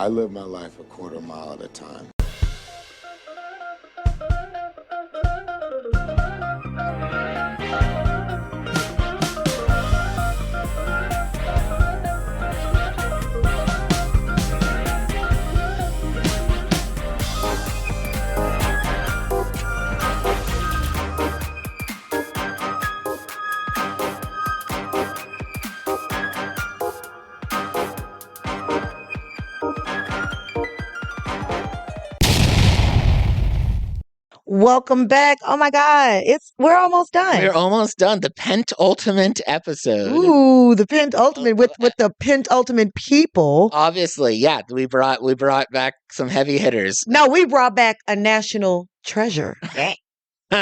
I live my life a quarter mile at a time. Welcome back. Oh my God. We're almost done. We're almost done. The penultimate episode. Ooh, the penultimate with the penultimate people. Obviously, yeah. We brought back some heavy hitters. No, we brought back a national treasure. There we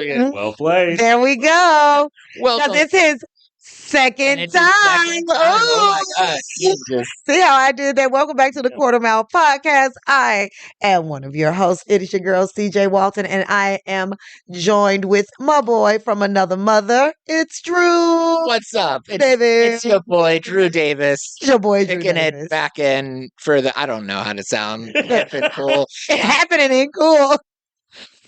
go. Well played. There we go. Welcome. Now this is second It's time. his second time. Oh my God. Jesus. See how I did that? Welcome back to the Quarter Mile Podcast. I am one of your hosts. It is your girl, CJ Walton, and I am joined with my boy from another mother. It's Drew. What's up? Davis. It's your boy, Drew Davis. It's your boy, Drew Picking Davis. it back in for the, I don't know how to sound. Hip and cool. It happening ain't cool.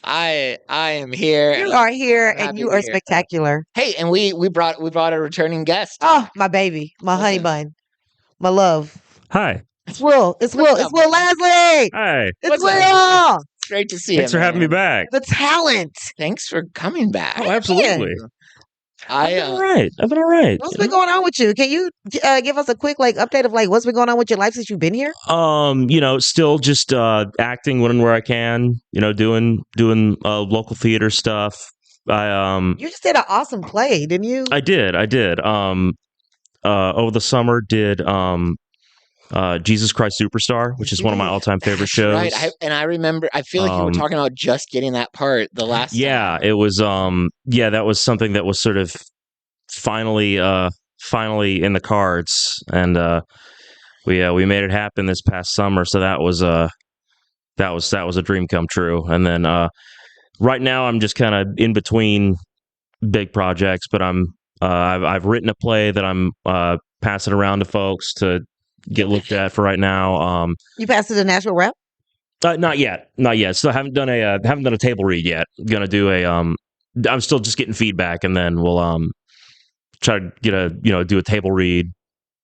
I am here. You are here, I'm and happy you to are be here. spectacular. Hey, and we brought a returning guest. Oh, my baby, my honey bun, my love. Hi. It's Will. It's Will. It's Will Lasley. Hi. It's What's up? Will. It's great to see Thanks you. for having me man. back. The talent. Thanks for coming back. Oh, absolutely. I've been all right. I've been all right. What's been going on with you? Can you give us a quick update of what's been going on with your life since you've been here? Still just acting when and where I can. Doing local theater stuff. You just did an awesome play, didn't you? I did. Over the summer, did Jesus Christ Superstar, which is one of my all-time favorite shows. Right. I remember, I feel like you were talking about just getting that part the last time. It was that was something that was sort of finally in the cards, and we made it happen this past summer, so that was a dream come true. And then right now I'm just kind of in between big projects, but I've written a play that I'm passing around to folks to get looked at for right now. You passed it to Nashville Rep? Not yet. So I haven't done a table read yet. Gonna do I'm still just getting feedback, and then we'll try to get do a table read,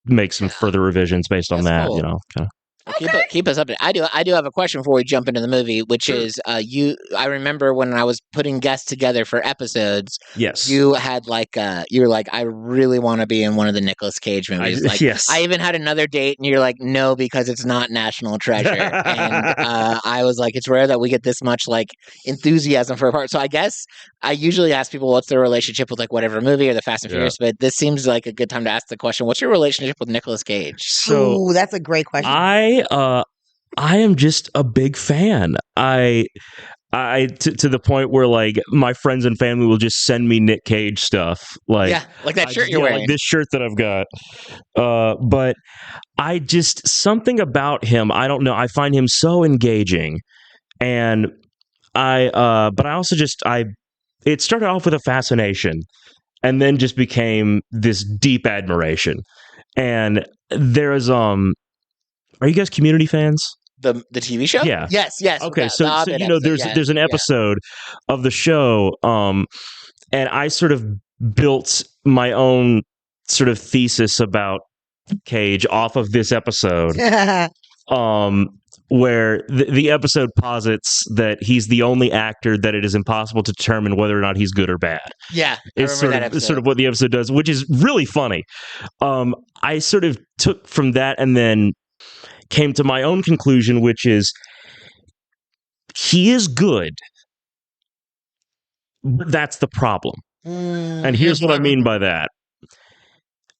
make some further revisions based on that. Cool. Kinda. Keep us updated. I do have a question before we jump into the movie, which is I remember when I was putting guests together for episodes. Yes. You had you were like, I really want to be in one of the Nicolas Cage movies. Yes. I even had another date, and you're like, no, because it's not National Treasure. And I was like, it's rare that we get this much enthusiasm for a part. So I guess I usually ask people what's their relationship with whatever movie or the Fast and Furious, but this seems like a good time to ask the question: what's your relationship with Nicolas Cage? So that's a great question. I am just a big fan. To the point where my friends and family will just send me Nick Cage stuff. Like that shirt you're wearing. Like this shirt that I've got. But I just, something about him, I don't know. I find him so engaging. And but I also it started off with a fascination and then just became this deep admiration. And there is, are you guys Community fans? The TV show? Yeah. Yes. Okay, so there's an episode of the show, and I sort of built my own sort of thesis about Cage off of this episode, where the episode posits that he's the only actor that it is impossible to determine whether or not he's good or bad. Yeah, it's sort of what the episode does, which is really funny. I sort of took from that and then came to my own conclusion, which is he is good, but that's the problem. And here's what I mean by that.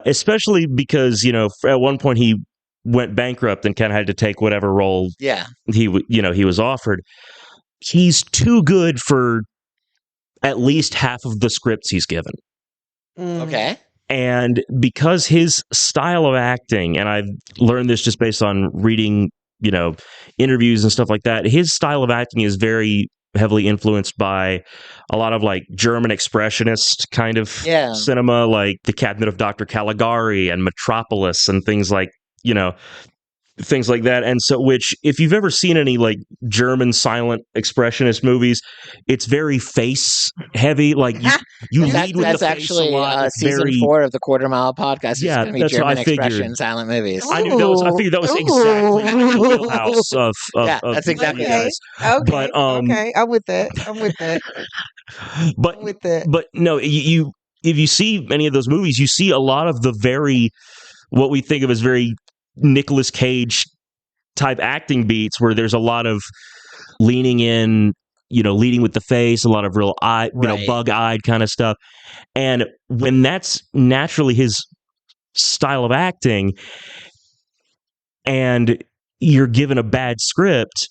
Especially because, at one point he went bankrupt and kind of had to take whatever role he was offered. He's too good for at least half of the scripts he's given. Okay. And because his style of acting, and I've learned this just based on reading, interviews and stuff like that, his style of acting is very heavily influenced by a lot of German expressionist kind of cinema, like The Cabinet of Dr. Caligari and Metropolis and things like you know, things like that. And so, which, if you've ever seen any like German silent expressionist movies, it's very face heavy. Like you lead with That's the face actually a lot. It's season very, 4 of the Quarter Mile podcast. Yeah, It's going to be that's what I German figured. expression silent movies. I knew that was. I figured that was exactly the wheelhouse of Yeah, of that's exactly you right. guys. Okay. But Okay. I'm with that. I'm with that. but I'm with that. but no, you if you see any of those movies, you see a lot of the very what we think of as very Nicolas Cage type acting beats, where there's a lot of leaning in, leading with the face, a lot of real eye, Right. bug-eyed kind of stuff. And when that's naturally his style of acting, and you're given a bad script,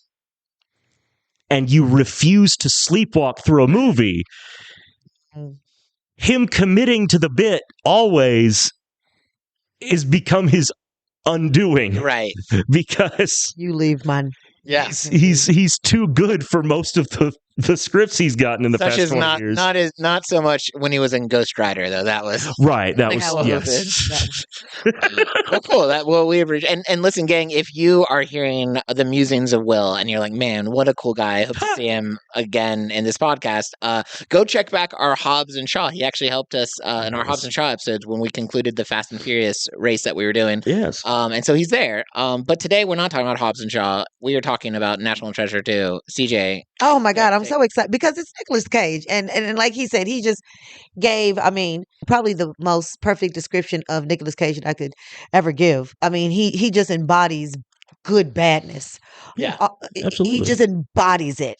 and you refuse to sleepwalk through a movie, him committing to the bit always is become his undoing, Right. because You leave mine. Yeah. he's too good for most of the scripts he's gotten in the Such past as 20 years. not so much when he was in Ghost Rider, though. That was Right, that was Nickelodeon. yes. Well, cool. We and listen, gang. If you are hearing the musings of Will and you're like, man, what a cool guy! I hope to see him again in this podcast. Go check back our Hobbs and Shaw. He actually helped us in our Hobbs and Shaw episodes when we concluded the Fast and Furious race that we were doing. Yes. And so he's there. But today we're not talking about Hobbs and Shaw. We are talking about National Treasure 2. CJ. Oh my God, I'm so excited because it's Nicolas Cage. And like he said, he just gave, probably the most perfect description of Nicolas Cage that I could ever give. He just embodies good badness. Yeah, absolutely. He just embodies it.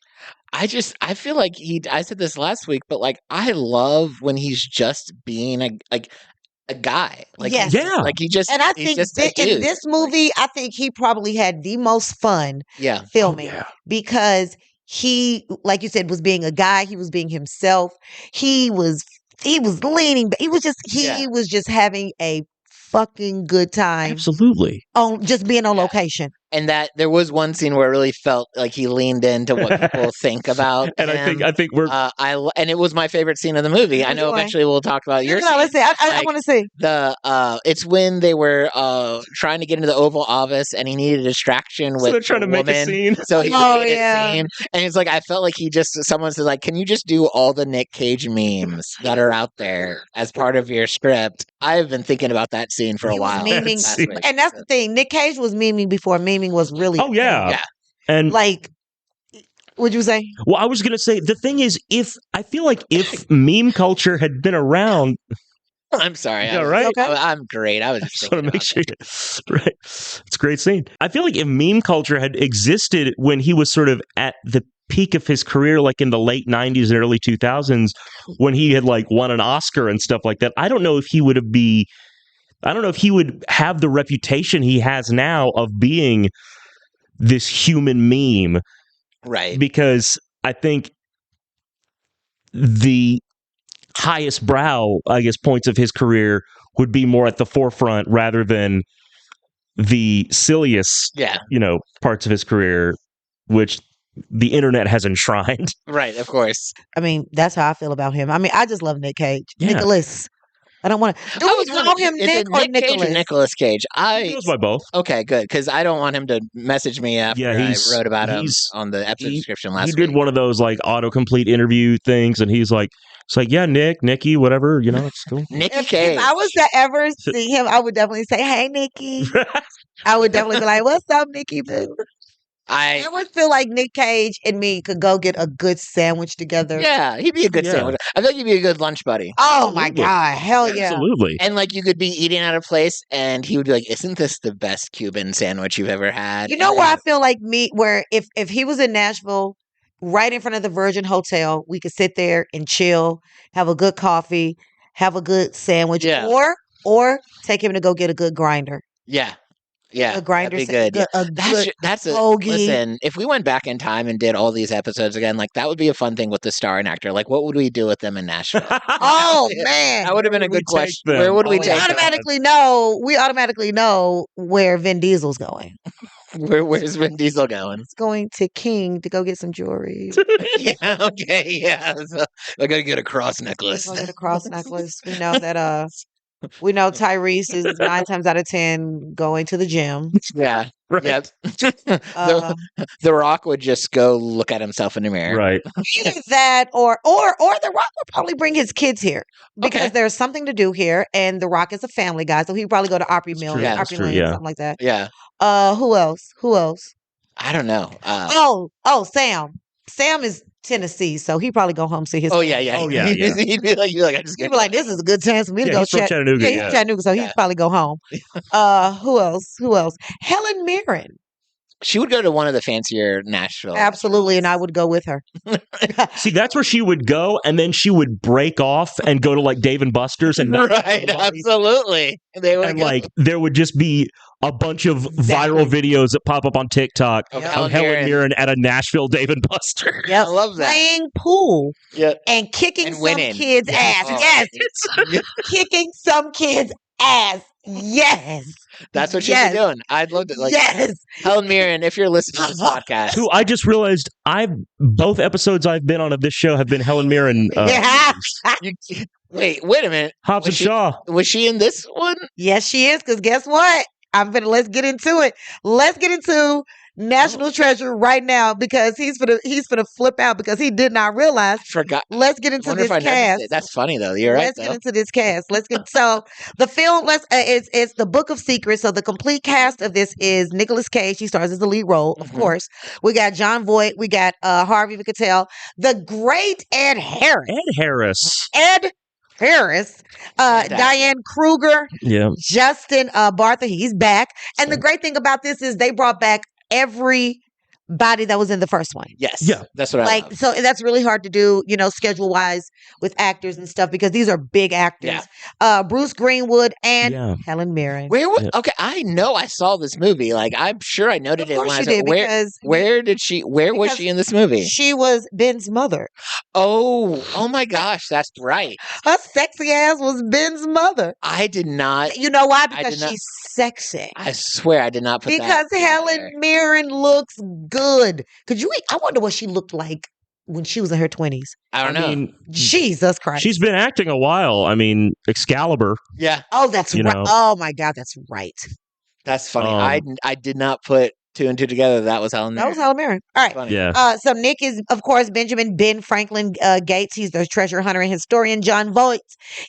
I feel like I said this last week, but like I love when he's just being a guy. Like Yes. Yeah. like he just And I he's think just a in dude. this movie, I think he probably had the most fun Yeah. filming yeah. because he, like you said, was being a guy. He was being himself. He was leaning. He was just having a fucking good time Absolutely. on just being on Yeah. location. And that there was one scene where it really felt like he leaned into what people think about And him. I think we're and it was my favorite scene of the movie. I Which know one? eventually we'll talk about your No, scene. let's see. I Like, want to see. It's when they were trying to get into the Oval Office and he needed a distraction so with they're trying the to make a woman. scene. So he Oh, made yeah. a scene, and it's like I felt like someone said like, "Can you just do all the Nick Cage memes that are out there as part of your script?" I've been thinking about that scene for a He was while. memeing, Last week. and that's the thing. Nick Cage was memeing before memeing was really. Oh yeah. Yeah. And Like, what'd you say? well, I was going to say the thing is, I feel like if meme culture had been around, I'm sorry. Yeah, right? Okay. I'm great. I was just just want thinking to make about sure, right? It's a great scene. I feel like if meme culture had existed when he was sort of at the peak of his career, like in the late 90s and early 2000s, when he had like won an Oscar and stuff like that, I don't know if he would have the reputation he has now of being this human meme, right. because I think the highest brow, I guess, points of his career would be more at the forefront rather than the silliest, Yeah. parts of his career, which the internet has enshrined. Right. Of course. That's how I feel about him. I just love Nick Cage. Yeah. Nicholas. I don't want to. Do we call him Is Nick it or Nick Cage Nicholas? or Nicolas Cage? He goes by both. Okay, good, because I don't want him to message me after I wrote about him on the episode description last He week. did one of those like autocomplete interview things, and it's like, yeah, Nicky, whatever, it's cool. Nicky If Cage. I was to ever see him, I would definitely say, "Hey, Nikki." I would definitely be like, "What's up, Nikki boo?" I would feel like Nick Cage and me could go get a good sandwich together. Yeah, he'd be a good Yeah. sandwich. I feel like he'd be a good lunch buddy. Oh my Absolutely. God, hell yeah! Absolutely. And like you could be eating at a place, and he would be like, "Isn't this the best Cuban sandwich you've ever had?" You know And where I feel like where if he was in Nashville, right in front of the Virgin Hotel, we could sit there and chill, have a good coffee, have a good sandwich, Yeah. or take him to go get a good grinder. Yeah. Yeah, A grinder, that'd be good. That's a good Hoagie. hoagie. Listen, if we went back in time and did all these episodes again, like that would be a fun thing with the star and actor. Like, what would we do with them in Nashville? Oh man, That would have been a Where would we good question. take them? Where would we Oh, we take them? automatically know where Vin Diesel's going. Where's Vin Diesel going? He's going to King to go get some jewelry. Yeah, okay, yeah. So I gotta get a cross He's necklace. going to get a cross necklace. We know that We know Tyrese is 9 times out of 10 going to the gym. Yeah. Right. Yep. Uh, the Rock would just go look at himself in the mirror. Right. Either that or The Rock would probably bring his kids here because Okay. there's something to do here, and The Rock is a family guy, so he'd probably go to Opry That's Mill, true. Yeah. That's true. Lane, Yeah. something like that. Yeah. Who else? Who else? I don't know. Sam. Sam is Tennessee, so he probably go home see his. Oh yeah, yeah. Oh, yeah, yeah. He'd be like, I just He'd get be like, "This is a good chance for me to Yeah, go he's from check." Chattanooga, Yeah, he's yeah. from Chattanooga, so Yeah. he'd probably go home. Who else? Who else? Helen Mirren. She would go to one of the fancier Nashville. Absolutely, and I would go with her. See, that's where she would go, and then she would break off and go to like Dave and Buster's, and not Right, absolutely. They would and go. like there would just be a bunch of Exactly. viral videos that pop up on TikTok Of Yep. of Helen Mirren at a Nashville Dave and Buster. Yep. I love that. Playing pool Yeah. and kicking And some winning. kids' Yeah. ass. Oh. Yes, Yeah, kicking some kids' ass. Yes. that's what she'd Yes. be doing. I'd love to. Like Yes. Helen Mirren, if you're listening to this podcast, Who I just realized both episodes I've been on of this show have been Helen Mirren. Yeah. you, wait a minute. Hobbs and Was she- Shaw. Was she in this one? Yes, she is. Because guess what? Let's get into it. Let's get into National Treasure right now because he's gonna flip out because he did not realize. I forgot. Let's get into Wonder this if I noticed cast. it. That's funny though. You're right. Let's get Though. into this cast. Let's get so the film. It's the Book of Secrets. So the complete cast of this is Nicolas Cage. He stars as the lead role, of Mhm. course. We got John Voight. We got Harvey Keitel, the great Ed Harris. Ed Harris. Ed Harris, Fantastic. Diane Kruger, Yeah. Justin Bartha. He's back. And the great thing about this is they brought back everybody that was in the first one. Yes. Yeah. That's what I Like, love. so that's really hard to do, schedule wise with actors and stuff because these are big actors. Bruce Greenwood and Yeah. Helen Mirren. Where? Yeah. Okay, I know I saw this movie. Like I'm sure I noted Of it when course I you saw did where. because Where did she? Where was because she in this movie? she was Ben's mother. Oh my gosh, that's right. Her sexy ass was Ben's mother. I did not. You know why? I Because did not- she's sexy. I swear I did not put Because that. Helen together. Mirren looks good. I wonder what she looked like when she was in her 20s. I don't know. mean, Jesus Christ. she's been acting a while. I mean, Excalibur. Yeah, Oh, that's you right. know. Oh my God, that's right. that's funny. Um, I did not put two and two together. That was Helen. That was Mirren. Helen Mirren. All right. Funny. Yeah. So Nick is, of course, Ben Franklin Gates. He's the treasure hunter and historian. John Voight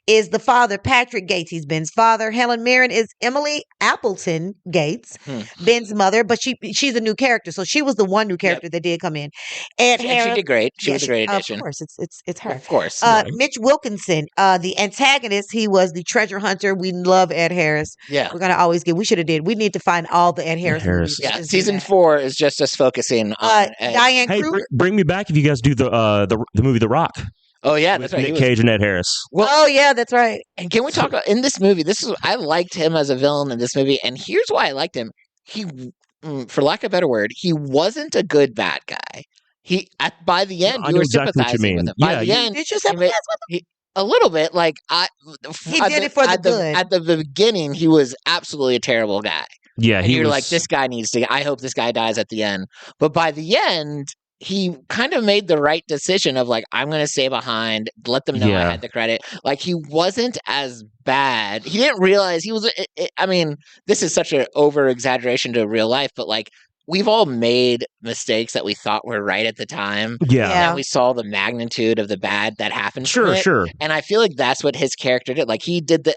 is the father. Patrick Gates, he's Ben's father. Helen Mirren is Emily Appleton Gates, Hmm. Ben's mother, but she's a new character. So she was the one new character that did come in. Ed And she Harris, did great. She yeah, was a great addition. Of course, it's her. Of course. Mitch Wilkinson, the antagonist, he was the treasure hunter. We love Ed Harris. Yeah. We're gonna always we should have did. We need to find all the Ed Harris. Harris. movies. Yeah. Let's do Season that. 4 is just us focusing on. Ed. Diane Hey, Kruger. bring me back if you guys do the movie The Rock Oh yeah, with that's right. He Nick was- Cage and Ed Harris. Well, Oh yeah, that's right. and can we talk about in this movie? I liked him as a villain in this movie, and here's why I liked him. He, for lack of a better word, he wasn't a good bad guy. By the end, I you know were exactly what you sympathizing with mean. him. By Yeah, the you- end, Did you he sympathize made- a little bit. Like He did it for the good. At the beginning, he was absolutely a terrible guy. Yeah, And he you're was like, this guy needs to. I hope this guy dies at the end. But by the end, he kind of made the right decision of like, I'm going to stay behind, let them know I Yeah. had the credit. Like he wasn't as bad. He didn't realize he was. I mean, this is such an over exaggeration to real life, but like we've all made mistakes that we thought were right at the time. Yeah. Yeah. And we saw the magnitude of the bad that happened. from Sure, it. sure. And I feel like that's what his character did. Like he did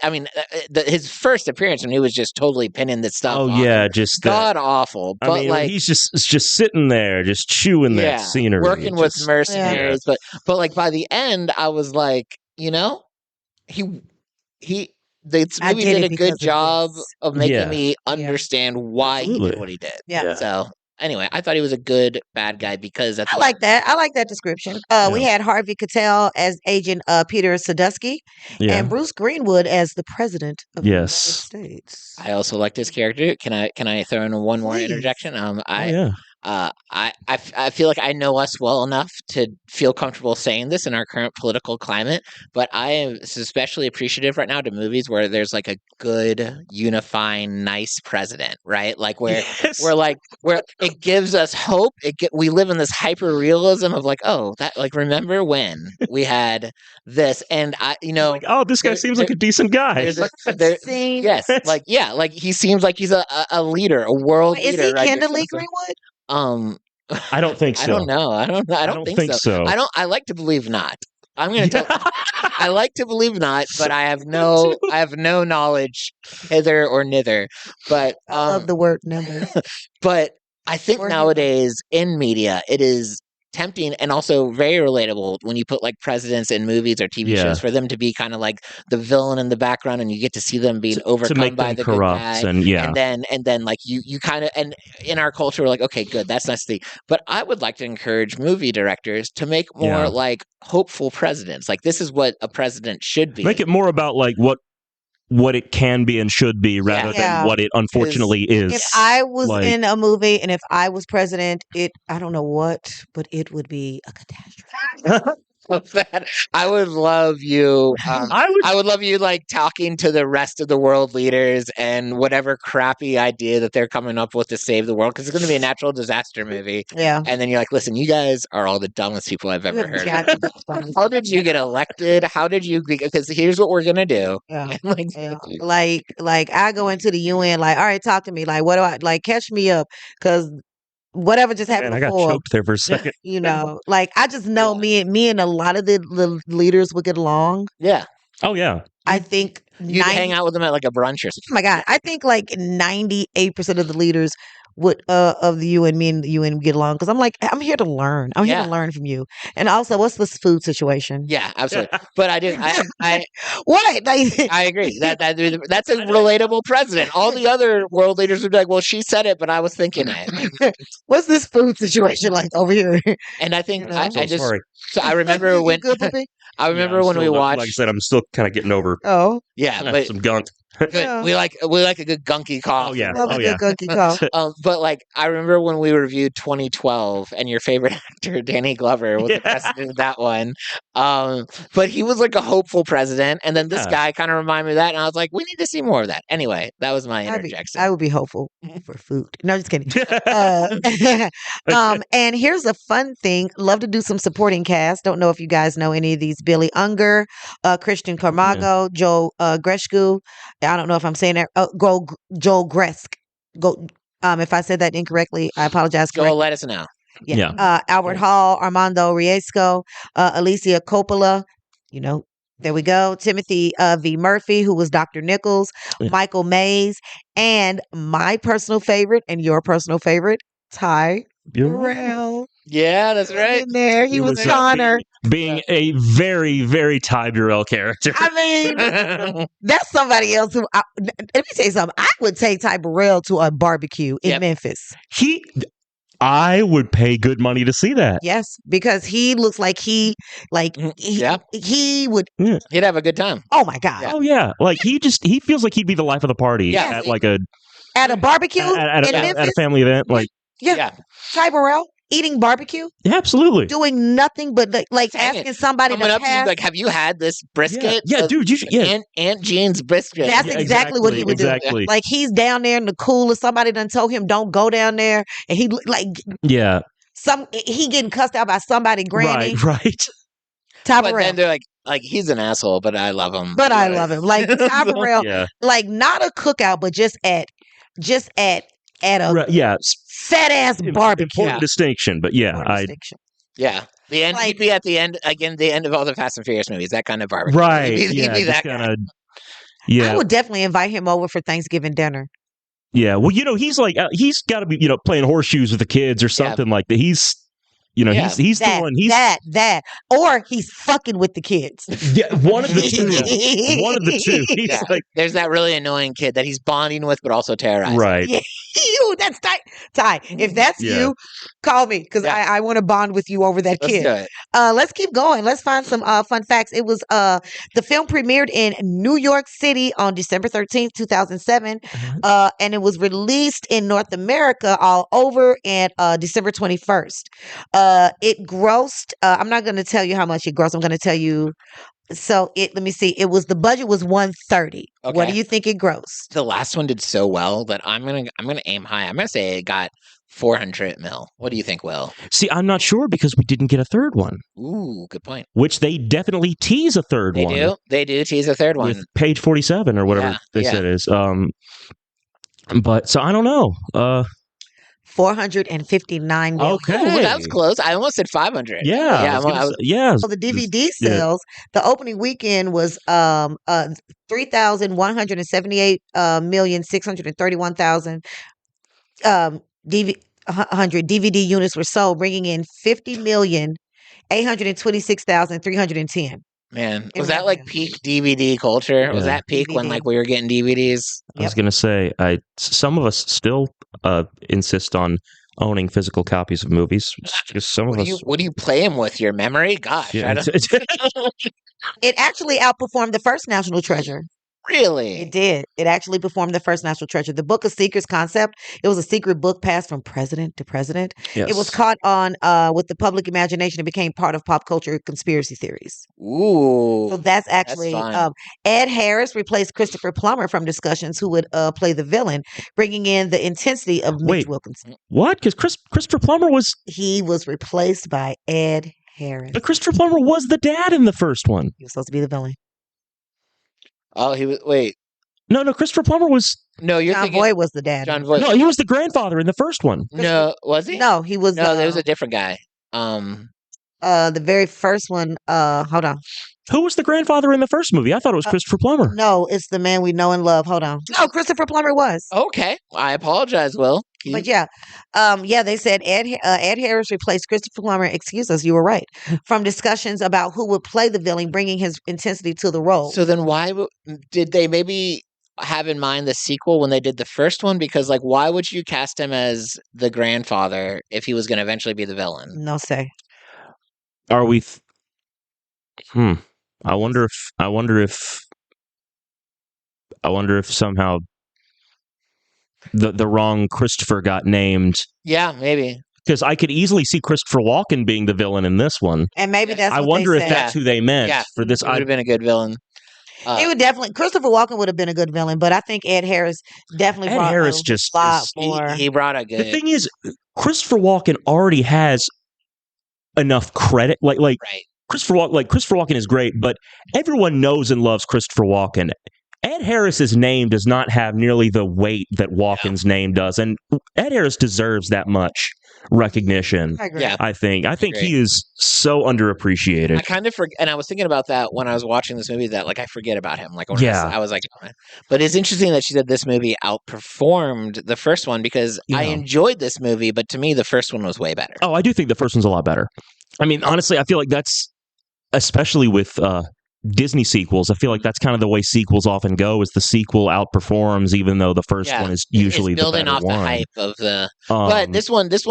his first appearance when he was just totally pinning this stuff. Oh on yeah, him. just that. God awful. But I mean, like he's just sitting there, just chewing yeah, that scenery, working with Just- mercenaries. But like by the end, I was like, this I movie did did it a because good of job this. of making Yeah. me understand why he Absolutely. did what he did. Yeah. So anyway, I thought he was a good bad guy because I like that. I like that description. We had Harvey Keitel as Agent Peter Sadusky Yeah. and Bruce Greenwood as the President of Yes. the United States. I also liked his character. Can I throw in one more Please. interjection? Oh, yeah. I feel like I know us well enough to feel comfortable saying this in our current political climate, but I am especially appreciative right now to movies where there's like a good, unifying, nice president, right? Like where Yes. where it gives us hope. We live in this hyper realism of like, oh, that like remember when we had this, and Like, oh, this guy seems like a decent guy. Seems- yes, like like he seems like he's a leader, a world Is leader. he Right? Kendall Greenwood? I don't think so. I don't know. I don't think so. I like to believe not. I'm going to tell I like to believe not, but I have no knowledge hither or nither. But I love the word numbers. but I think Or hither. nowadays in media it is tempting and also very relatable when you put like presidents in movies or TV Yeah. shows for them to be kind of like the villain in the background, and you get to see them being to overcome make by them the corrupt good guy. and then like you kind of, and in our culture we're like, okay, good, that's nice to see. But I would like to encourage movie directors to make more like hopeful presidents. Like this is what a president should be. make it more about like what it can be and should be rather than what it unfortunately is. If I was like, in a movie and if I was president, I don't know what, but it would be a catastrophe. I would love you. I would love you like talking to the rest of the world leaders and whatever crappy idea that they're coming up with to save the world, because it's going to be a natural disaster movie. Yeah. And then you're like, listen, you guys are all the dumbest people I've ever heard of. Yeah. How did you get elected? How did you? Because here's what we're going to do. Yeah. And Like I go into the UN, like, all right, talk to me. Like, what do I like? Catch me up, because whatever just happened man, I got before, choked there for a second. you know, like I just know me and a lot of the leaders would get along. yeah, Oh yeah. I think you'd hang out with them at like a brunch or Oh something. my God, I think like 98% of the leaders would of the UN, me and the UN would get along, because I'm like, I'm here to learn. I'm here Yeah. to learn from you. And also, what's this food situation? Yeah, absolutely. But I did. I What? Like, I agree. That's a relatable president. All the other world leaders would be like, "Well, she said it, but I was thinking it." what's this food situation like over here? And I think You know? I So just sorry. so I remember You when good, puppy? I remember I'm when we still, watched. like I said, I'm still kind of getting over Oh, Yeah, but some gunk. good. Yeah. We like a good gunky cough. Oh yeah. love Oh a yeah. good gunky cough. But like I remember when we reviewed 2012 and your favorite actor Danny Glover was the president of that one. But he was like a hopeful president, and then this Yeah. guy kind of reminded me of that, and I was like, we need to see more of that. Anyway, that was my I interjection. would be hopeful for food. No, just kidding. And here's a fun thing. Love to do some supporting cast. Don't know if you guys know any of these. Billy Unger, Christian Carmago, Joe Greshku. I don't know if I'm saying that. Joel Gresk. Go. If I said that incorrectly, I apologize. Joel, let us know. Yeah. Albert Hall, Armando Riesco, Alicia Coppola. You know, there we go. Timothy V. Murphy, who was Dr. Nichols, Yeah. Michael Mays, and my personal favorite and your personal favorite, Ty Burrell. Yeah, that's right. In there. He was Connor. being a very, very Ty Burrell character. I mean, that's somebody else who. Let me tell you something. I would take Ty Burrell to a barbecue in Memphis. I would pay good money to see that. Yes, because he looks like he would. He'd have a good time. Oh my God. Oh yeah, like he feels like he'd be the life of the party Yeah. at like a barbecue at in Memphis. a family event. Like Yeah. Ty Burrell eating barbecue, yeah, absolutely. doing nothing but like Dang asking it. somebody Coming to up to you, pass. like, have you had this brisket? Yeah, dude, you should. Yeah, Aunt Jean's brisket. That's Yeah, exactly what he would exactly. do. Like he's down there in the cooler. Somebody done told him don't go down there, and he like yeah, he getting cussed out by somebody granny. right. Ty But Burrell. then they're like, he's an asshole, but I love him. But I love him. Like Ty Burrell, Yeah, like not a cookout, but just at a right, yeah. fat ass barbecue. Important distinction, but yeah, Important I distinction. Yeah. The end. Like- He'd be at the end again. The end of all the Fast and Furious movies. That kind of barbecue. right. He'd Yeah, be just that guy. kinda, yeah, I would definitely invite him over for Thanksgiving dinner. yeah. Well, he's like he's got to be playing horseshoes with the kids or something like that. He's Yeah. he's That, doing he's that, or he's fucking with the kids. yeah, one of the two. One of the two. He's Yeah. like There's that really annoying kid that he's bonding with, but also terrorizing. right. Yeah. Ooh, that's tight. Ty, if that's Yeah. you, call me because Yeah. I want to bond with you over that Let's kid. do it. Let's keep going. Let's find some fun facts. It was the film premiered in New York City on December 13th, 2007. And it was released in North America all over and December 21st. It grossed, I'm not going to tell you how much it grossed. I'm going to tell you. So let me see. The budget was 130. What do Okay. you think it grossed? The last one did so well that I'm gonna aim high. I'm gonna say it got 400 mil. What do you think, Will? See, I'm not sure because we didn't get a third one, Ooh, good point. which they definitely tease a third They one. do. They do tease a third one. With page 47 or whatever they yeah. said it is. But so I don't know. 459 million. Okay. Ooh, that was close. I almost said 500. Yeah. Yeah. Yeah. So the DVD yeah. sales, the opening weekend was 3,178,631,000 DVD units were sold, bringing in 50,826,310. Man, In was that like revenue. peak DVD culture? Was Yeah. that peak when DVD. like we were getting DVDs? I was gonna say, some of us still insist on owning physical copies of movies. Because some of us, What do you play them with? Your memory? Gosh, yeah, I don't It actually outperformed the first National Treasure. really. It did. It actually performed the first National Treasure. The Book of Secrets concept, it was a secret book passed from president to president. yes. It was caught on with the public imagination and became part of pop culture conspiracy theories. Ooh, So that's actually fun. Ed Harris replaced Christopher Plummer from Discussions, who would play the villain, bringing in the intensity of Mitch Wait. Wilkinson. What? Because Christopher Plummer was, He was replaced by Ed Harris. but Christopher Plummer was the dad in the first one. He was supposed to be the villain. Oh, he was. Wait, No, Christopher Plummer was. no, you're John thinking Voight was the dad. John Voight. No, he was the grandfather in the first one. No, was he? No, he was No, there was a different guy. the very first one. Hold on. Who was the grandfather in the first movie? I thought it was Christopher Plummer. No, it's the man we know and love. Hold on. No, Christopher Plummer was. Okay, I apologize, Will. But yeah, they said Ed Harris replaced Christopher Plummer. Excuse us, you were right. From discussions about who would play the villain, bringing his intensity to the role. So then, why did they maybe have in mind the sequel when they did the first one? Because like, why would you cast him as the grandfather if he was going to eventually be the villain? No say. Are we? I wonder if somehow the wrong Christopher got named. Yeah, maybe. Because I could easily see Christopher Walken being the villain in this one. And maybe that's I what wonder they if said. that's who they meant for this. He would have been a good villain. He would definitely. Christopher Walken would have been a good villain, but I think Ed Harris definitely brought a lot more. He brought a good. The thing is, Christopher Walken already has enough credit. Like right. Christopher Walken is great, but everyone knows and loves Christopher Walken. Ed Harris's name does not have nearly the weight that Walken's name does, and Ed Harris deserves that much recognition. I agree. Yeah. I think he is so underappreciated. I kind of forget, and I was thinking about that when I was watching this movie. That like I forget about him. Like when Yeah. I was like, but it's interesting that she said this movie outperformed the first one because I Yeah. enjoyed this movie, but to me the first one was way better. Oh, I do think the first one's a lot better. I mean, honestly, I feel like that's especially with Disney sequels. I feel like that's kind of the way sequels often go. Is the sequel outperforms, even though the first one is usually it's building the better off one. the hype of the. But this one did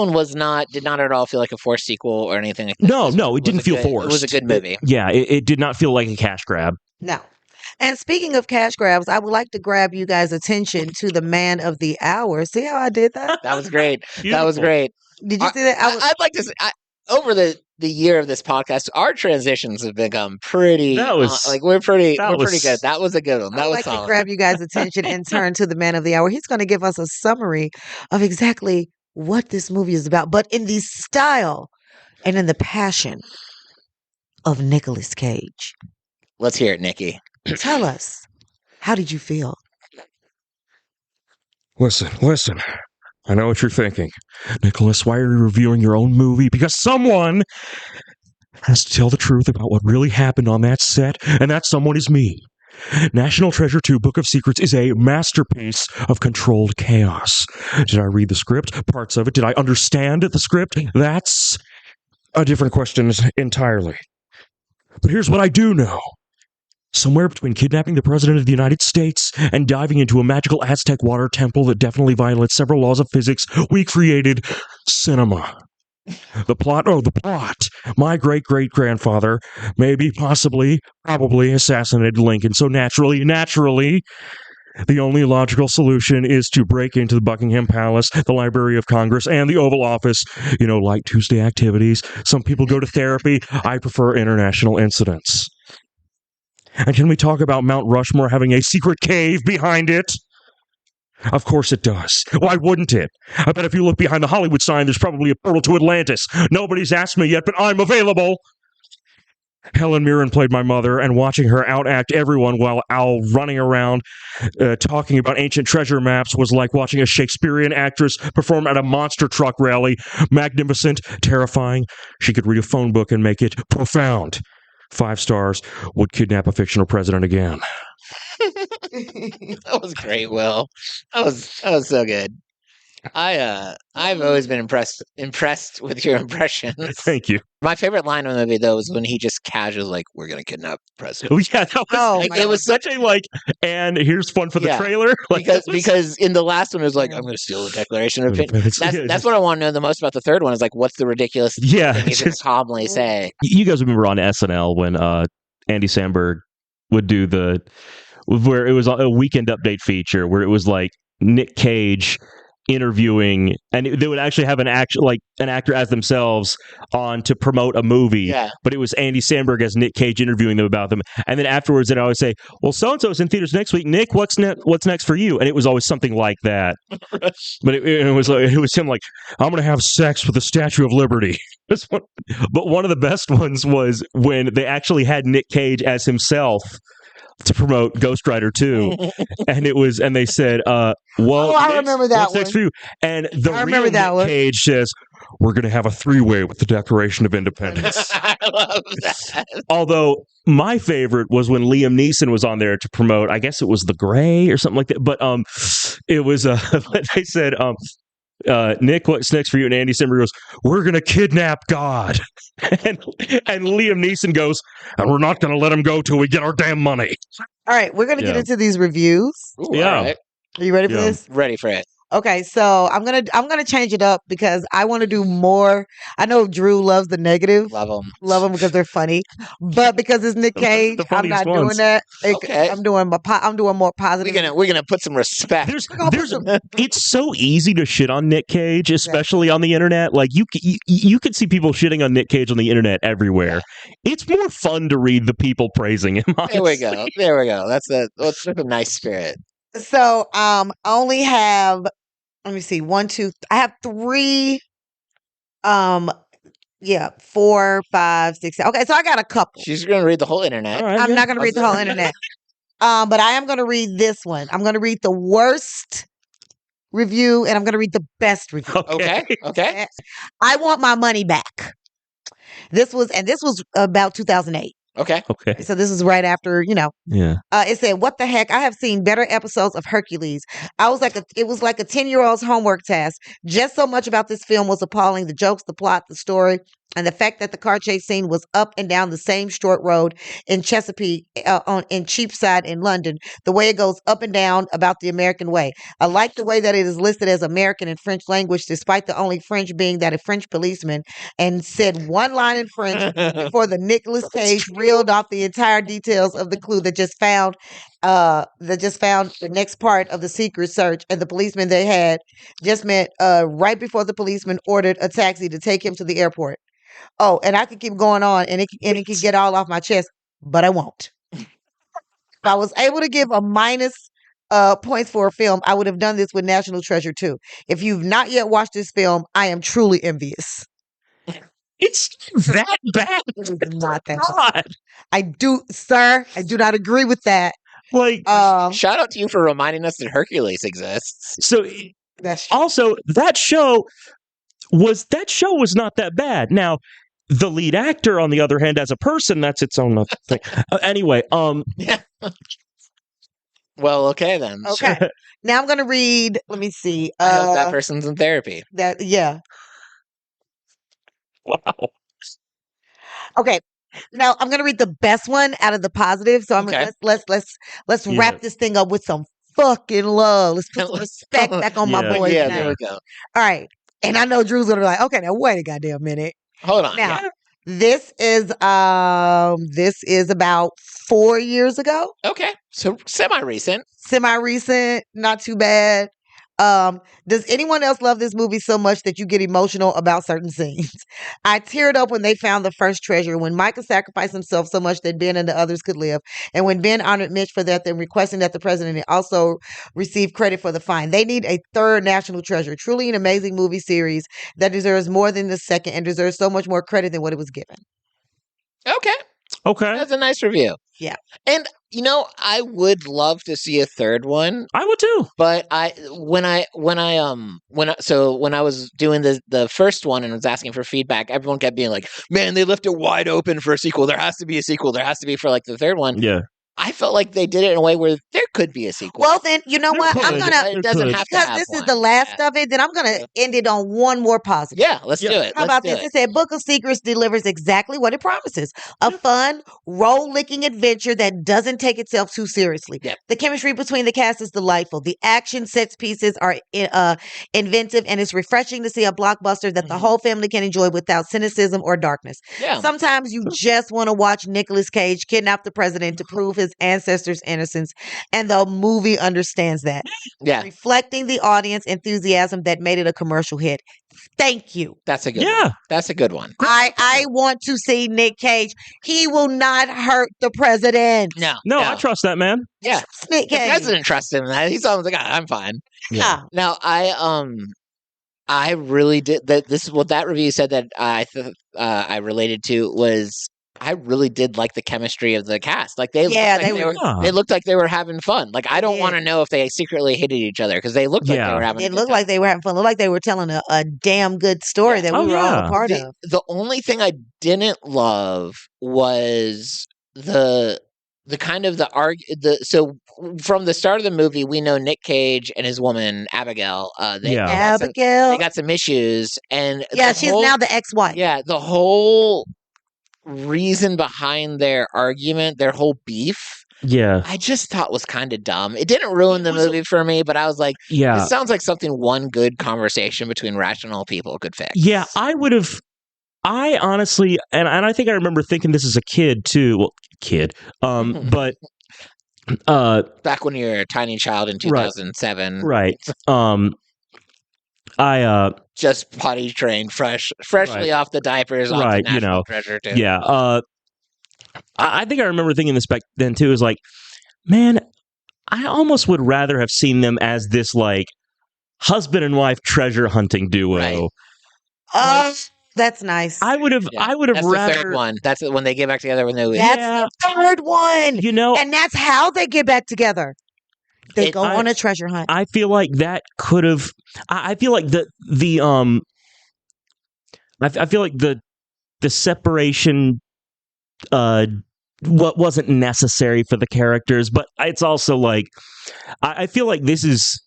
not at all feel like a forced sequel or anything like that. No, it didn't feel forced. It was a good movie. It did not feel like a cash grab. No. And speaking of cash grabs, I would like to grab you guys' attention to the man of the hour. See how I did that? That was great. That was Beautiful. great. Did you see that? I'd like to say, over the year of this podcast, our transitions have become pretty. That was- we're pretty was- good. That was a good one. That I'd was like to solid. grab you guys' attention and turn to the man of the hour. He's going to give us a summary of exactly what this movie is about, but in the style and in the passion of Nicolas Cage. Let's hear it, Nikki. Tell us, how did you feel? Listen. I know what you're thinking. Nicholas, why are you reviewing your own movie? Because someone has to tell the truth about what really happened on that set, and that someone is me. National Treasure 2 Book of Secrets is a masterpiece of controlled chaos. Did I read the script? Parts of it. Did I understand the script? That's a different question entirely. But here's what I do know. Somewhere between kidnapping the President of the United States and diving into a magical Aztec water temple that definitely violates several laws of physics, we created cinema. The plot. My great-great-grandfather, maybe, possibly, probably assassinated Lincoln. So naturally, the only logical solution is to break into the Buckingham Palace, the Library of Congress, and the Oval Office. Light Tuesday activities. Some people go to therapy. I prefer international incidents. And can we talk about Mount Rushmore having a secret cave behind it? Of course it does. Why wouldn't it? I bet if you look behind the Hollywood sign, there's probably a portal to Atlantis. Nobody's asked me yet, but I'm available. Helen Mirren played my mother, and watching her outact everyone while Al running around talking about ancient treasure maps was like watching a Shakespearean actress perform at a monster truck rally. Magnificent, terrifying. She could read a phone book and make it profound. 5 stars. Would kidnap a fictional president again. That was great, Will. That was so good. I've always been impressed with your impressions. Thank you. My favorite line in the movie though was when he just casually like, "We're gonna kidnap the president." Oh yeah, that was, Oh, like, my it was such a and here's fun for the Yeah. trailer. Like, because in the last one it was like, "I'm gonna steal the Declaration of Independence." That's what I want to know the most about the third one is like, what's the ridiculous thing he's gonna calmly say? You guys remember on SNL when Andy Samberg would do where it was a Weekend Update feature where it was like Nick Cage interviewing, and they would actually have an actor as themselves on to promote a movie, but it was Andy Samberg as Nick Cage interviewing them about them, and then afterwards they'd always say, "Well, so and so's in theaters next week. Nick, what's next for you?" And it was always something like that. But it was him like, "I'm going to have sex with the Statue of Liberty." But one of the best ones was when they actually had Nick Cage as himself to promote Ghost Rider 2, and they said, "Well, I remember that what's next one. for you?" And the I remember real that Nick one. Cage says, "We're going to have a 3-way with the Declaration of Independence." I love that. Although my favorite was when Liam Neeson was on there to promote, I guess it was The Gray or something like that. But it was they said, "Nick, what's next for you?" And Andy Samberg goes, "We're going to kidnap God." and Liam Neeson goes, "And we're not going to let him go till we get our damn money." All right, we're gonna get into these reviews. Ooh, Yeah. all right. Are you ready for this? Ready for it. Okay, so I'm gonna change it up because I want to do more. I know Drew loves the negative, Love them. love them because they're funny, but because it's Nick Cage, The I'm not funniest ones. doing that. Okay. I'm doing more positive. We're gonna put some respect. It's so easy to shit on Nick Cage, especially on the internet. Like you could see people shitting on Nick Cage on the internet everywhere. It's more fun to read the people praising him. Honestly. There we go. That's a nice spirit. So I only have. Let me see. 1, 2. I have 3. 4, 5, 6. Okay, so I got a couple. She's gonna read the whole internet. All right, I'm not going to read the whole internet. But I am going to read this one. I'm going to read the worst review, and I'm going to read the best review. Okay. I want my money back. This was about 2008. Okay. So this is right after, Yeah. It said, "What the heck? I have seen better episodes of Hercules. It was like a 10-year-old's homework task. Just so much about this film was appalling. The jokes, the plot, the story, and the fact that the car chase scene was up and down the same short road in Chesapeake, in Cheapside in London. The way it goes up and down about the American way. I like the way that it is listed as American in French language, despite the only French being that a French policeman and said one line in French before the Nicolas Cage reeled off the entire details of the clue that just found the next part of the secret search, and the policeman they had just met right before the policeman ordered a taxi to take him to the airport. Oh, and I could keep going on, and it could get all off my chest, but I won't. If I was able to give a minus points for a film, I would have done this with National Treasure too. If you've not yet watched this film, I am truly envious." It's that bad. It is not that God. bad. I do not agree with that. Like, Shout out to you for reminding us that Hercules exists. so That's also that show was not that bad. Now, the lead actor, on the other hand, as a person, that's its own thing. Anyway, Yeah. Well, okay then. okay. Now I'm gonna read. Let me see. I hope that person's in therapy. Yeah. Wow. Okay. Now I'm gonna read the best one out of the positive. So Okay. let's Yeah. wrap this thing up with some fucking love. Let's put some respect back on my Yeah. boys. Yeah, name. there we go. All right. And I know Drew's gonna be like, okay, now wait a goddamn minute. Hold on. Now, Yeah. this is about 4 years ago. Okay. So semi-recent. Semi-recent, not too bad. Does anyone else love this movie so much that you get emotional about certain scenes? I teared up when they found the first treasure, when Micah sacrificed himself so much that Ben and the others could live, and when Ben honored Mitch for that, then requesting that the president also receive credit for the find. They need a third national treasure. Truly an amazing movie series that deserves more than the second and deserves so much more credit than what it was given. Okay. Okay. That's a nice review. Yeah. And I would love to see a third one, I would too. but when I was doing the first one and was asking for feedback, everyone kept being like, "Man, they left it wide open for a sequel. There has to be a sequel. There has to be for like the third one." Yeah. I felt like they did it in a way where there could be a sequel. Well, then, you know There what? could. I'm going to, It doesn't have to because have this is one. the last Yeah. of it, then I'm going to end it on one more positive. Yeah, let's Yeah. do it. How Let's about do this? it. It said Book of Secrets delivers exactly what it promises. A fun, role-licking adventure that doesn't take itself too seriously. Yep. The chemistry between the cast is delightful. The action sets pieces are inventive, and it's refreshing to see a blockbuster that the Mhm. whole family can enjoy without cynicism or darkness. Yeah. Sometimes you just want to watch Nicolas Cage kidnap the president to prove his ancestors' innocence, and the movie understands that. Yeah. Reflecting the audience enthusiasm that made it a commercial hit. Thank you. That's a good Yeah. one. That's a good one. I want to see Nick Cage. He will not hurt the president. No. No, I trust that man. Yeah. Nick The Cage. president trusts him. He saw him like, I'm fine. Yeah. Now, I really did that. This is what that review said that I related to was I really did like the chemistry of the cast. Like they looked like they were having fun. Like I don't did. want to know if they secretly hated each other because they looked like they were having. It looked like they were having fun. Looked like they were telling a damn good story Yeah. that we were all a part of. The only thing I didn't love was the kind of so from the start of the movie we know Nick Cage and his woman Abigail they got some issues and she's now the ex-wife. Yeah, the whole reason behind their argument, their whole beef, I just thought was kind of dumb. It didn't ruin the movie for me, but I was like, this sounds like something one good conversation between rational people could fix. Yeah, I honestly, and I think I remember thinking this as a kid too. Well, but back when you were a tiny child in 2007, right? I just potty trained, freshly off the diapers, right? National Treasure too. Yeah. I think I remember thinking this back then too. Is like, man, I almost would rather have seen them as this like husband and wife treasure hunting duo. Right. That's nice. I would have That's rather. The third one. That's when they get back together when they. That's the third one. And that's how they get back together. They go on a treasure hunt. I feel like that could have. I feel like the I feel like the separation what wasn't necessary for the characters, but it's also like I feel like this is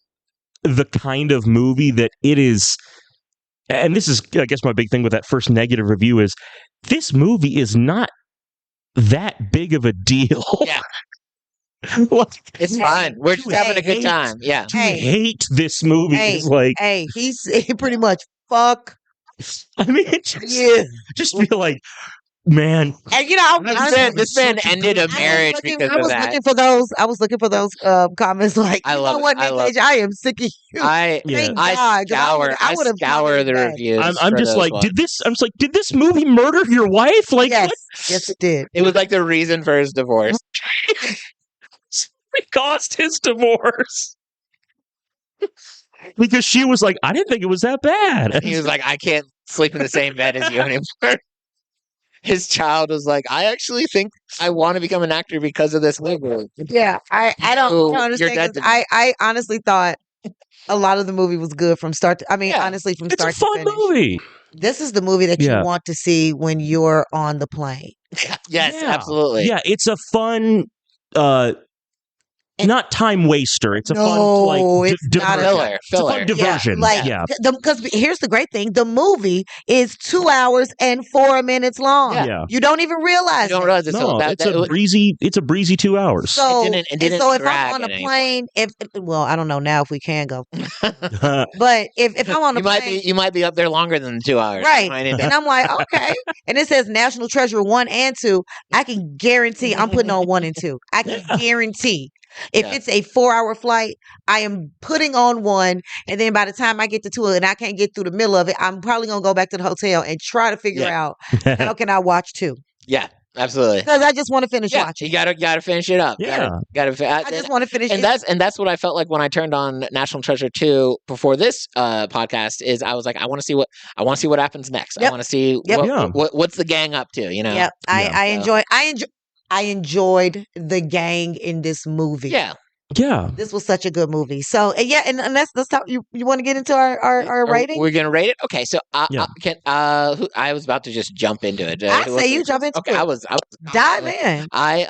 the kind of movie that it is. And this is, I guess, my big thing with that first negative review is this movie is not that big of a deal. Yeah. It's fine. We're just having a good time. Yeah. To hate this movie is like... he pretty much fuck. I mean, just feel like, man. And this man ended a marriage because of that. I was looking for those comments like, I love what, Nick Cage, I am sick of you. I scour the reviews. I'm just like, did this movie murder your wife? Like, yes, it did. It was like the reason for his divorce. It caused his divorce. Because she was like, I didn't think it was that bad. And he was like, I can't sleep in the same bed as you anymore. His child was like, I actually think I want to become an actor because of this movie. Yeah, I don't understand. I honestly thought a lot of the movie was good from start to, honestly, from start to finish. It's a fun movie. This is the movie that you want to see when you're on the plane. Yes, absolutely. Yeah, it's a fun not time waster. It's a fun No, like it's not a- Filler. It's a fun diversion. like Yeah. because here's the great thing: the movie is 2 hours and 4 minutes long. Yeah. You don't even realize. You don't it. realize it's No, that, it's that, a breezy. It's a breezy 2 hours. So, It didn't so if I'm drag on a at any plane, well, I don't know now if we can go, but if I'm on a plane, you might be up there longer than 2 hours. right, You might need to- and I'm like, okay, and it says National Treasure 1 and 2. I can guarantee I'm putting on 1 and 2. I can guarantee. If Yeah. it's a 4-hour flight, I am putting on 1, and then by the time I get to 2 and I can't get through the middle of it, I'm probably gonna go back to the hotel and try to figure out how can I watch 2 Yeah, absolutely. because I just want to finish Yeah, watching. you gotta finish it up. Yeah. Gotta. I just want to finish and it. that's what I felt like when I turned on National Treasure 2 before this podcast. Is I was like, I want to see what happens next. I Yep. want to see Yep. what's the gang up to. You know. Yep, So- I enjoyed the gang in this movie. Yeah. Yeah. This was such a good movie. So and let's talk. You want to get into our rating? We're gonna rate it. Okay, so Yeah. I was about to just jump into it. I Who say was you it? jump into Okay, it. I was Dive in. I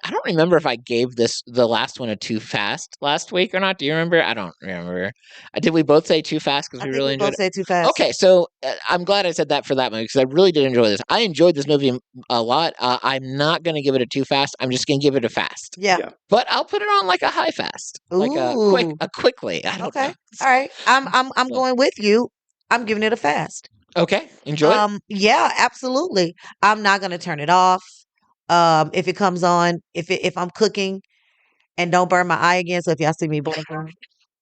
don't remember if I gave the last one a too fast last week or not. Do you remember? I don't remember. Did we both say too fast because I we think really we enjoyed both it? say too fast. Okay, so I'm glad I said that for that movie because I really did enjoy this. I enjoyed this movie a lot. I'm not going to give it a too fast. I'm just going to give it a fast. Yeah. But I'll put it on like a high fast, like Ooh. a quickly. I don't Okay. know. All right. I'm So- going with you. I'm giving it a fast. Okay, enjoy it. Yeah, absolutely. I'm not gonna turn it off. If it comes on, if I'm cooking and don't burn my eye again. So if y'all see me blinking,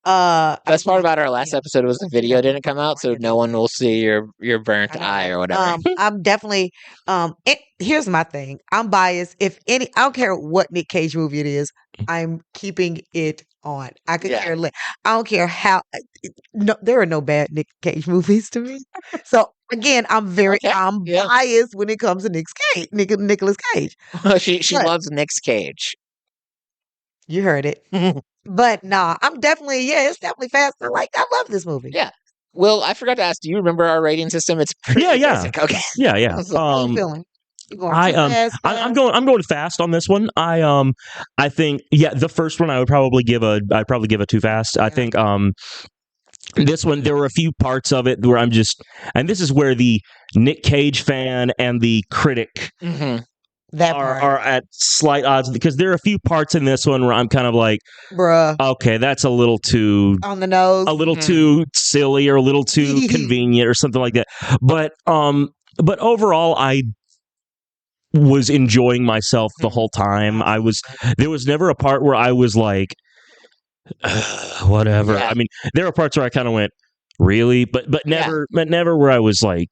Best part about our last episode was the video didn't come out, so no one will see your burnt eye or whatever. I'm definitely here's my thing. I'm biased. I don't care what Nick Cage movie it is, I'm keeping it on. I could Yeah. care less. I don't care how no, there are no bad Nick Cage movies to me. So again, I'm Okay, yeah. biased when it comes to Nicolas Cage. she But- loves Nick's Cage. You heard it. But nah, I'm definitely, it's definitely fast. I love this movie. Yeah. Well, I forgot to ask. Do you remember our rating system? It's pretty Yeah. basic. Okay. Yeah. How you feeling? You going I too fast, I'm going fast on this one. I think the first one I'd probably give a too fast. I think this one there were a few parts of it where and this is where the Nick Cage fan and the critic Mm-hmm. that part. are at slight odds because there are a few parts in this one where I'm kind of like, Bruh, okay, that's a little too on the nose. too silly or a little too convenient or something like that. But overall I was enjoying myself the whole time. There was never a part where I was like whatever. Yeah. I mean, there were parts where I kind of went, really? But never where I was like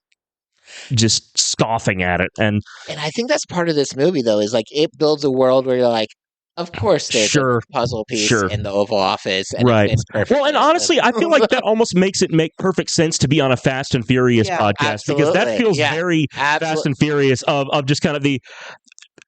just scoffing at it. And I think that's part of this movie, though, is like it builds a world where you're like, of course, there's Sure. a puzzle piece Sure. in the Oval Office, and Right. it's perfect. well, and honestly, I feel like that almost makes it make perfect sense to be on a Fast and Furious Yeah, podcast because that absolutely. feels Yeah, very Fast absolutely. and Furious of just kind of the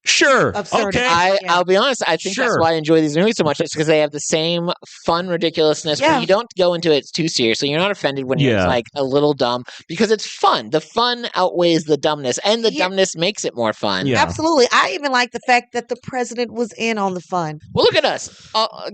sure, Absurdity. okay. Yeah. I'll be honest. I think that's Sure. why I enjoy these movies so much. It's because they have the same fun ridiculousness. Yeah. Where you don't go into it too seriously. You're not offended when you're Yeah. like a little dumb because it's fun. The fun outweighs the dumbness, and the Yeah. dumbness makes it more fun. Yeah. Absolutely. I even like the fact that the president was in on the fun. Well, look at us,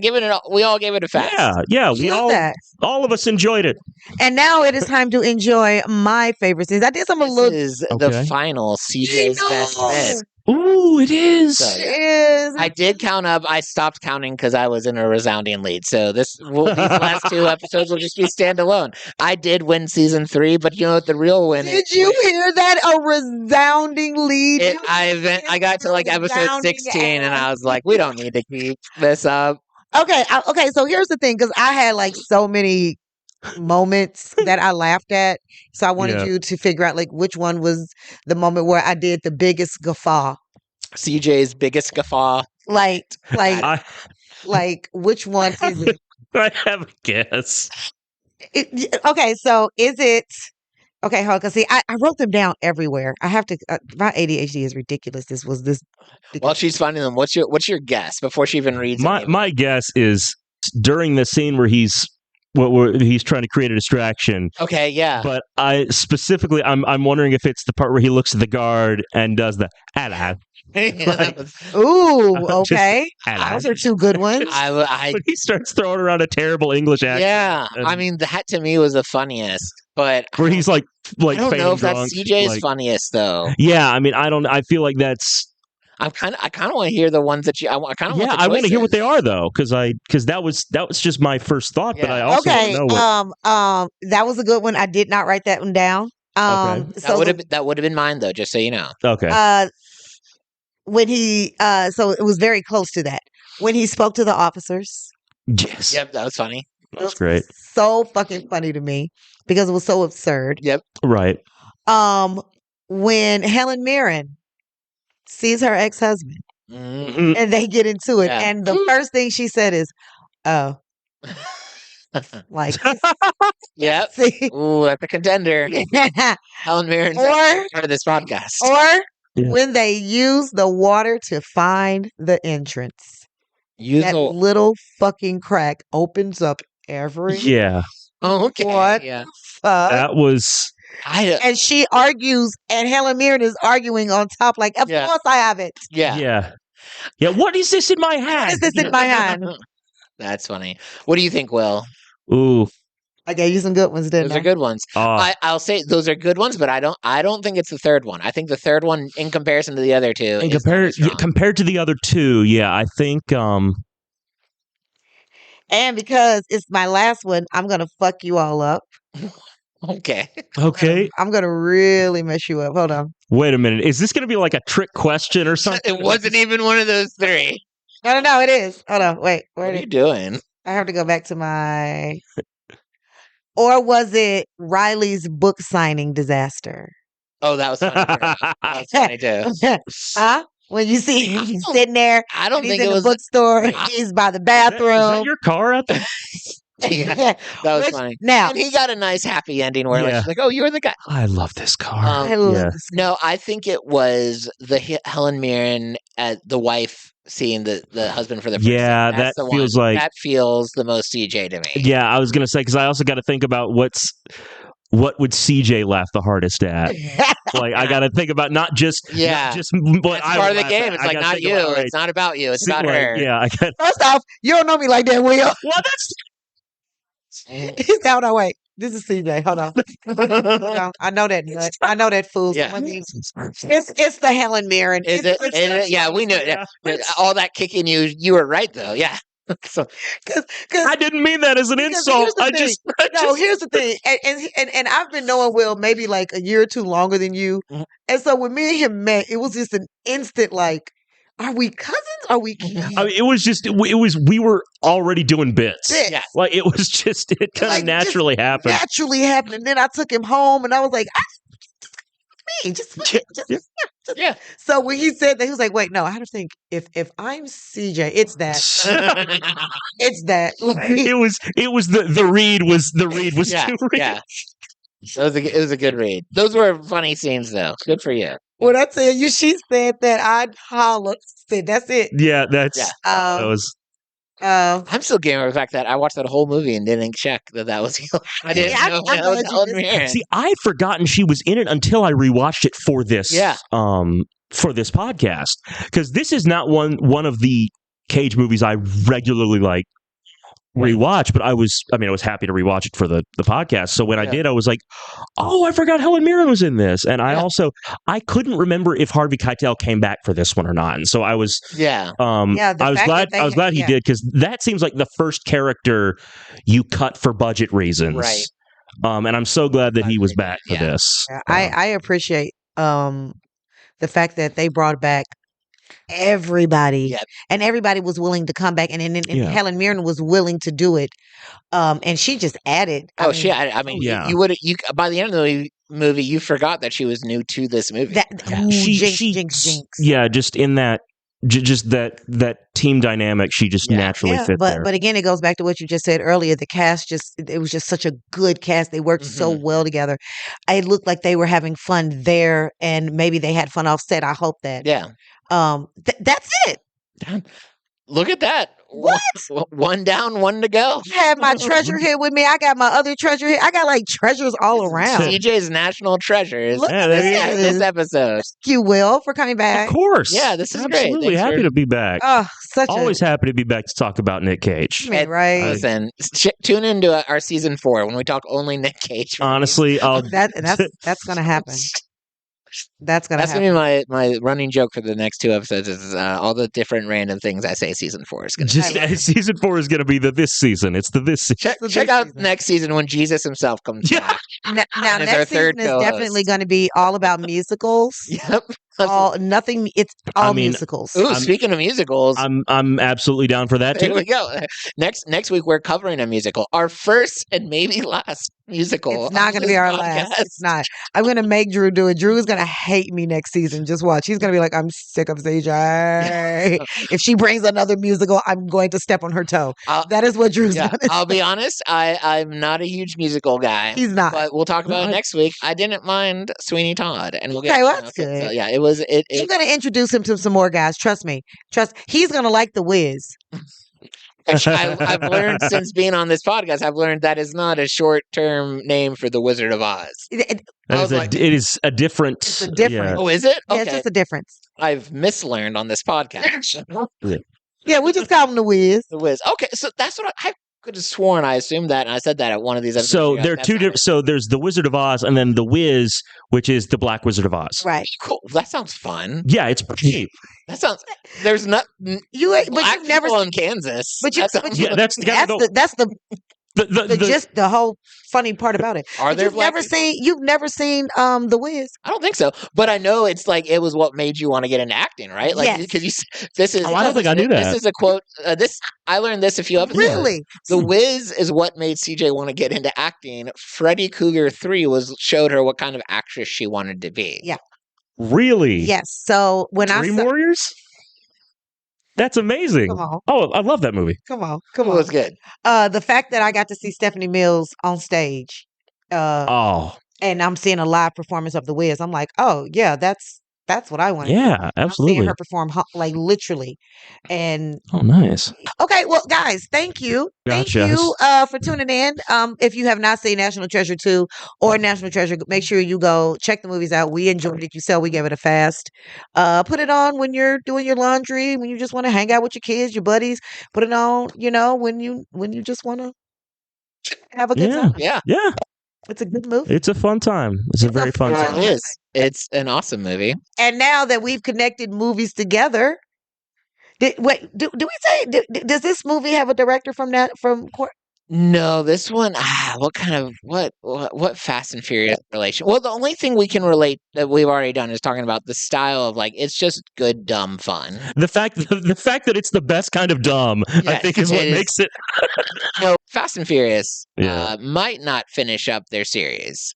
giving it. We all gave it a fast. Yeah, we Love that. all of us enjoyed it. And now it is time to enjoy my favorite scenes. I did some a This little. is Okay. the final CJ's best bet. Ooh, it is. So, yeah. Is I did count up. I stopped counting because I was in a resounding lead. So these last two episodes will just be standalone. I did win season 3, but you know what the real win is? Did you hear that? A resounding lead. I got to like episode Resounding 16, and I was like, we don't need to keep this up. Okay, so here's the thing, because I had like so many moments that I laughed at, so I wanted Yeah. you to figure out like which one was the moment where I did the biggest guffaw. CJ's biggest guffaw. Like, I which one is it? I have a guess. Okay, so is it? Okay, hold on. 'Cause see, I wrote them down everywhere. I have to. My ADHD is ridiculous. While she's finding them, what's your guess before she even reads? any of them? My guess is during the scene where he's he's trying to create a distraction. Okay, yeah. But I'm wondering if it's the part where he looks at the guard and does the "Hello." That was- Ooh, Just okay. "Hello." Those are two good ones. I When he starts throwing around a terrible English accent. yeah. and- I mean, that to me was the funniest. But where he's like I don't know feigning if that's drunk, CJ's like- funniest though. Yeah, I mean, I feel like that's. I kind of want to hear the ones that you. I kind of Yeah, want. I want to hear what they are though, because that was just my first thought, but Yeah. I also Okay. don't know what. That was a good one. I did not write that one down. Okay. That would have been mine though. Just so you know. Okay. When he so it was very close to that. When he spoke to the officers. Yes. Yep, that was funny. That's great. So fucking funny to me because it was so absurd. Yep. Right. When Helen Mirren sees her ex-husband Mm. and they get into it, Yeah. and the first thing she said is, "Oh, like Yep. see." Ooh, that's a contender. Helen Mirren's Or- part of this podcast. Or Yeah. when they use the water to find the entrance. Use That the little fucking crack opens up every Yeah. okay. What? Yeah. fuck. That was. And she argues, and Helen Mirren is arguing on top, like, of Yeah. course I have it. Yeah. Yeah. Yeah. What is this in my hand? What is this in my hand? That's funny. What do you think, Will? Ooh. I gave you some good ones, didn't Those I? are good ones. I'll say those are good ones, but I don't think it's the third one. I think the third one, in comparison to the other two, And is not as strong. compared to the other two, yeah, I think. And because it's my last one, I'm gonna fuck you all up. Okay. Okay. I'm gonna really mess you up. Hold on. Wait a minute. Is this going to be like a trick question or something? It wasn't even one of those three. No, it is. Hold on. Wait. What Where are did you doing? I have to go back to my or was it Riley's book signing disaster? Oh, that was funny. That was funny too. Huh? When you see him he's sitting there, I don't and he's think in it the was. bookstore, I- he's by the Is that bathroom. your car out there? Yeah, that was Which- funny. Now, And he got a nice happy ending where like, Yeah. she's like, "Oh, you're the guy." I love this car. I love yeah. this. No, I think it was the Helen Mirren, the wife seeing the husband for the first Yeah, time. That's that the feels one. like- that feels the most CJ to me. Yeah, I was going to say, because I also got to think about what would CJ laugh the hardest at. Like, I got to think about not just what That's I part would of the laugh game. at. It's I like gotta not think you. about, all right, It's not about you. It's see, about like, her. Yeah, I got. First off, you don't know me like that, Will. Well, that's Hold on, wait. This is CJ. Hold on. Hold on. I know that nut. I know that fool. So Yeah. let me- it's the Helen Mirren. Is it? It's- Is it? Yeah, we know. Yeah. All that kicking you were right though. Yeah. So 'cause- I didn't mean that as an Because insult. here's the I thing. just No, here's the thing, and I've been knowing Will maybe like a year or two longer than you, Mhm. and so when me and him met, it was just an instant like, are we cousins? Are we? I mean, it was we were already doing bits. Bits. Yeah. Like it was just it kind of Like, just naturally happened. Naturally happened, and then I took him home, and I was like, me, just Yeah. So when he said that, he was like, wait, no, I had to think. If I'm CJ, it's that. It's that. it was the read was yeah. too real. Yeah. It was a good read. Those were funny scenes though. Good for you. When I tell you, she said that, I'd holler. Said, that's it. Yeah, that's Yeah. that was I'm still game over the fact that I watched that whole movie and didn't check that was I didn't Yeah, know I'm that was glad you Helen missed Mirren. See, I'd forgotten she was in it until I rewatched it for this Yeah. for this podcast. Because this is not one of the Cage movies I regularly like rewatch, but I was happy to rewatch it for the podcast. So when I Yeah. did, I was like, oh, I forgot Helen Mirren was in this. And I Yeah. also I couldn't remember if Harvey Keitel came back for this one or not. And so I was Yeah. Yeah, the I was fact glad that they I was had- glad he yeah. did, because that seems like the first character you cut for budget reasons. Right. And I'm so glad that he was Glad back they for did, yeah. this. Yeah, I appreciate the fact that they brought back everybody, Yep. and everybody was willing to come back, and Yeah. Helen Mirren was willing to do it, and she just added. I mean, Yeah. you would by the end of the movie, you forgot that she was new to this movie. That Yeah. ooh, She- jinx. Yeah, just in that just that team dynamic, she just Yeah. naturally Yeah, fit there. but again, it goes back to what you just said earlier. The cast it was just such a good cast. They worked so Mm-hmm. well together. It looked like they were having fun there, and maybe they had fun off set. I hope that. Yeah. That's it. Look at that. What? One down, one to go. I had my treasure here with me. I got my other treasure here. I got like treasures all around. CJ's national treasures. Look Yeah, at there you Yeah, go. this episode. Thank you, Will, for coming Of back. course. Yeah, this is great. Absolutely Thanks happy for- to be back. Oh, such Always a happy to be back to talk about Nick Cage. I mean, right. Listen, tune into our season 4 when we talk only Nick Cage. Honestly, I'll That's gonna happen. That's gonna That's happen. gonna be my running joke for the next 2 episodes is all the different random things I say season 4 is gonna just I love it. season 4 is going to be this season. It's the this season. check the check next out season. next season when Jesus himself comes Yeah. back. Now As our next third season is co-host. definitely going to be all about musicals. Yep. All nothing. It's all I mean, musicals. Ooh, I'm- speaking of musicals, I'm absolutely down for that there too. we go. Next week we're covering a musical, our first and maybe last musical. It's not on going to this be our podcast. last. It's not. I'm going to make Drew do it. Drew is going to hate me next season. Just watch. He's going to be like, I'm sick of CJ. If she brings another musical, I'm going to step on her toe. I'll- That is what Drew's Yeah, going to I'll be honest. I'm not a huge musical guy. He's not. But we'll talk about No, it next week. I didn't mind Sweeney Todd, and we'll get. Okay, well, that's so, good. yeah, it was. It I'm going to introduce him to some more guys. Trust me. He's going to like The Wiz. I've learned since being on this podcast, I've learned that is not a short-term name for the Wizard of Oz. I was like- It is a different. It's a different- Oh, is it? Yeah, Okay, it's just a difference. I've mislearned on this podcast. Yeah, we just call him The Wiz. The Wiz. Okay, so that's what I could have sworn. I assumed that, and I said that at one of these episodes. So You guys- there are that's two not different. So there's the Wizard of Oz, and then the Wiz, which is the Black Wizard of Oz. Right. it. Cool. That sounds fun. Yeah, it's pretty. That sounds. There's not. You ain't, but Black you've never people seen in Kansas. But you- That but sounds- you- Yeah, that's that's the the just the whole funny part about it. Are But there you've black never people? seen The Wiz. I don't think so, but I know it's like it was what made you want to get into acting, right? Like Yes. because this is. Oh, I don't think I knew This that. is a quote. This I learned this a few episodes. ago. Really? The Wiz is what made CJ want to get into acting. Freddy Cougar 3 showed her what kind of actress she wanted to be. Yeah. Really? Yes. So when Dream I saw, Warriors. That's amazing. come on, Oh, I love that movie. come on, It come was on. good. The fact that I got to see Stephanie Mills on stage, Oh, and I'm seeing a live performance of The Wiz, I'm like, oh yeah, that's what I want. yeah, I'm absolutely. seeing her perform like literally, and Oh, nice. okay, well, guys, thank you. Gotcha. Thank you for tuning in. If you have not seen National Treasure 2 or National Treasure, make sure you go check the movies out. We enjoyed it. You said we gave it a fast. Put it on when you're doing your laundry, when you just want to hang out with your kids, your buddies. Put it on, when you just want to have a good Yeah. time. Yeah, Yeah, It's a good movie. it's a fun time. It's a It's a very fun fun time. it is. It's an awesome movie. And now that we've connected movies together, do we say does this movie have a director from No, this one. What kind of what Fast and Furious relation? Well, the only thing we can relate that we've already done is talking about the style of like it's just good dumb fun. The fact that it's the best kind of dumb, I Yes, think, is what it is. makes it. No, Fast and Furious Yeah. might not finish up their series,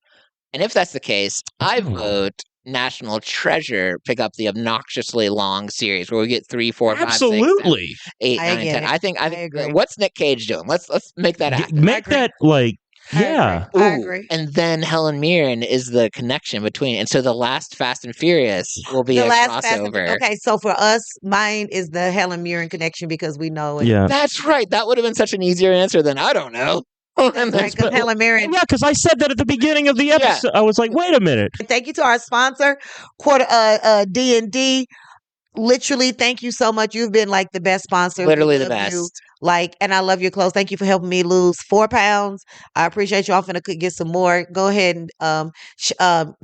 and if that's the case, I Oh. vote National Treasure pick up the obnoxiously long series where we get 3, 4, 5, 6, 7, Absolutely. 8, I 9, get 10. it. I think I agree. what's Nick Cage doing? Let's make that happen. Make that like I yeah. agree. I Ooh, agree. And then Helen Mirren is the connection between, and so the last Fast and Furious will be The a last Fast and crossover. Okay, so for us, mine is the Helen Mirren connection because we know it. Yeah. That's right. That would have been such an easier answer than I don't know. And Right, that's 'cause what- Helen Mirren. Yeah, because I said that at the beginning of the episode. I was like, wait a minute. Thank you to our sponsor, D&D. Literally, thank you so much. You've been like the best sponsor. We literally the love you. best. And I love your clothes. Thank you for helping me lose 4 pounds. I appreciate you. I'm finna get some more. Go ahead and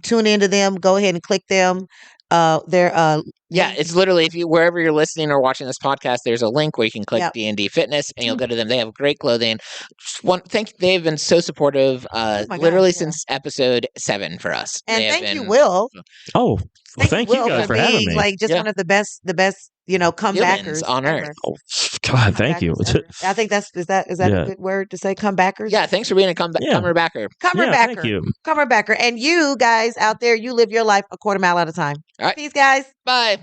tune into them. Go ahead and click them. They're Yeah, it's literally if you wherever you're listening or watching this podcast, there's a link where you can click Yep. D&D Fitness and you'll go to them. They have great clothing. They've been so supportive. my God, literally yeah. since episode 7 for us. and They have thank you, been- Will. Oh, well, thank you Will, guys for having being me. like just Yeah. one of the best, comebackers Humans on ever. Earth. Oh, God, thank you. Comebackers ever. I think is that Yeah. a good word to say? Comebackers. Yeah, thanks for being a Yeah. comebacker. Comebacker. Yeah, thank you. Comebacker. And you guys out there, you live your life a quarter mile at a time. All right. Peace, guys. Bye.